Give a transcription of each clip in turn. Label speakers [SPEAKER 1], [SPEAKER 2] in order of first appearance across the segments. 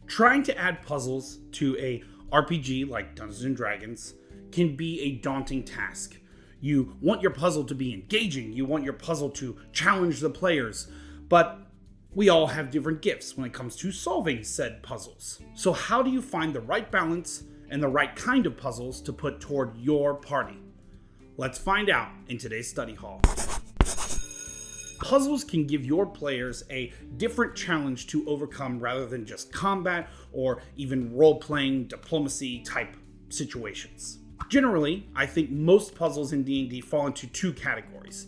[SPEAKER 1] Trying to add puzzles to a RPG like Dungeons and Dragons can be a daunting task. You want your puzzle to be engaging, you want your puzzle to challenge the players, but we all have different gifts when it comes to solving said puzzles. So how do you find the right balance and the right kind of puzzles to put toward your party? Let's find out in today's study hall. Puzzles can give your players a different challenge to overcome rather than just combat or even role-playing diplomacy type situations. Generally, I think most puzzles in D&D fall into two categories: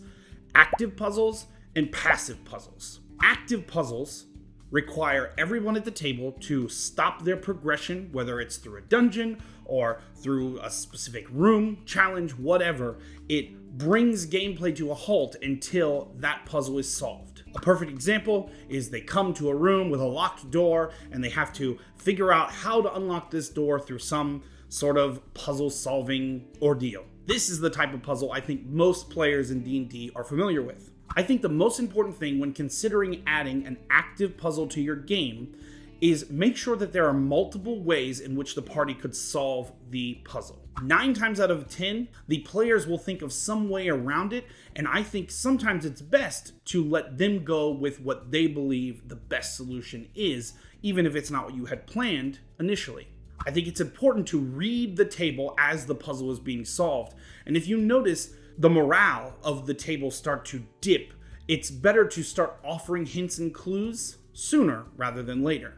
[SPEAKER 1] active puzzles and passive puzzles. Active puzzles require everyone at the table to stop their progression, whether it's through a dungeon or through a specific room, challenge, whatever. It brings gameplay to a halt until that puzzle is solved. A perfect example is they come to a room with a locked door and they have to figure out how to unlock this door through some sort of puzzle solving ordeal. This is the type of puzzle I think most players in D&D are familiar with. I think the most important thing when considering adding an active puzzle to your game is make sure that there are multiple ways in which the party could solve the puzzle. 9 times out of 10, the players will think of some way around it, and I think sometimes it's best to let them go with what they believe the best solution is, even if it's not what you had planned initially. I think it's important to read the table as the puzzle is being solved, and if you notice the morale of the table start to dip, it's better to start offering hints and clues sooner rather than later.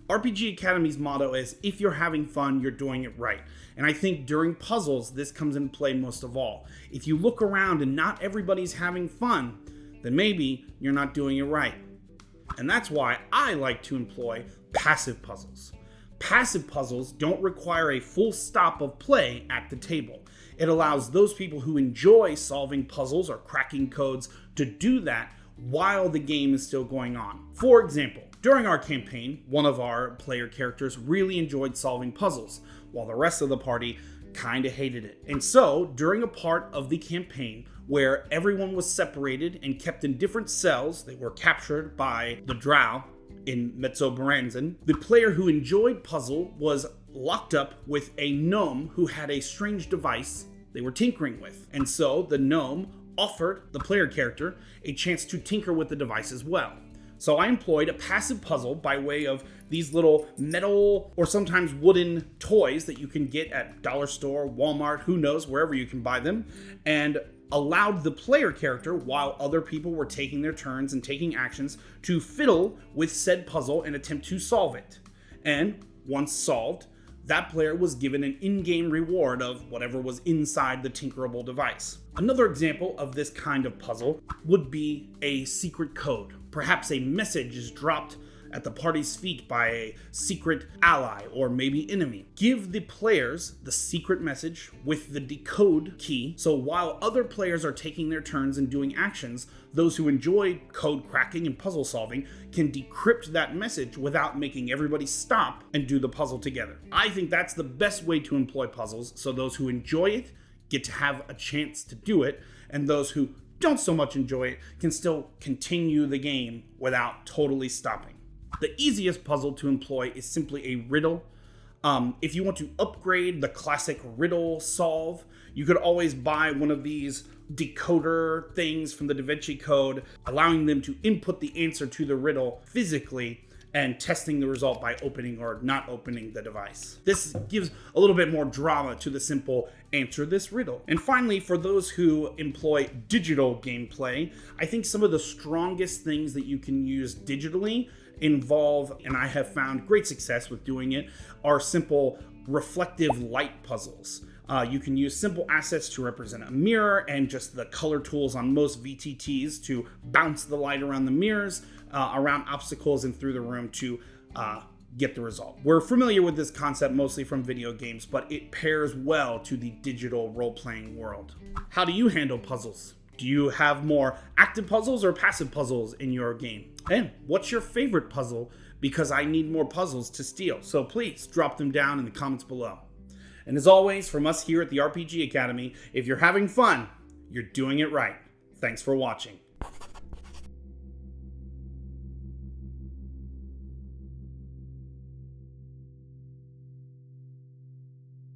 [SPEAKER 1] RPG Academy's motto is, if you're having fun, you're doing it right. And I think during puzzles, this comes into play most of all. If you look around and not everybody's having fun, then maybe you're not doing it right. And that's why I like to employ passive puzzles. Passive puzzles don't require a full stop of play at the table. It allows those people who enjoy solving puzzles or cracking codes to do that while the game is still going on. For example, during our campaign, one of our player characters really enjoyed solving puzzles, while the rest of the party kinda hated it. And so, during a part of the campaign where everyone was separated and kept in different cells, they were captured by the drow in Mezzobaranzan, the player who enjoyed puzzle was locked up with a gnome who had a strange device they were tinkering with. And so the gnome offered the player character a chance to tinker with the device as well. So I employed a passive puzzle by way of these little metal or sometimes wooden toys that you can get at dollar store, Walmart, who knows, wherever you can buy them, and allowed the player character, while other people were taking their turns and taking actions, to fiddle with said puzzle and attempt to solve it. And once solved, that player was given an in-game reward of whatever was inside the tinkerable device. Another example of this kind of puzzle would be a secret code. Perhaps a message is dropped at the party's feet by a secret ally or maybe enemy. Give the players the secret message with the decode key, so while other players are taking their turns and doing actions, those who enjoy code cracking and puzzle solving can decrypt that message without making everybody stop and do the puzzle together. I think that's the best way to employ puzzles, so those who enjoy it get to have a chance to do it, and those who don't so much enjoy it can still continue the game without totally stopping. The easiest puzzle to employ is simply a riddle. If you want to upgrade the classic riddle solve, you could always buy one of these decoder things from the Da Vinci Code, allowing them to input the answer to the riddle physically and testing the result by opening or not opening the device. This gives a little bit more drama to the simple answer this riddle. And finally, for those who employ digital gameplay, I think some of the strongest things that you can use digitally involve, and I have found great success with doing it, are simple reflective light puzzles. You can use simple assets to represent a mirror and just the color tools on most VTTs to bounce the light around the mirrors, around obstacles and through the room to get the result. We're familiar with this concept mostly from video games, but it pairs well to the digital role-playing world. How do you handle puzzles? Do you have more active puzzles or passive puzzles in your game? And what's your favorite puzzle? Because I need more puzzles to steal. So please drop them down in the comments below. And as always, from us here at the RPG Academy, if you're having fun, you're doing it right. Thanks for watching.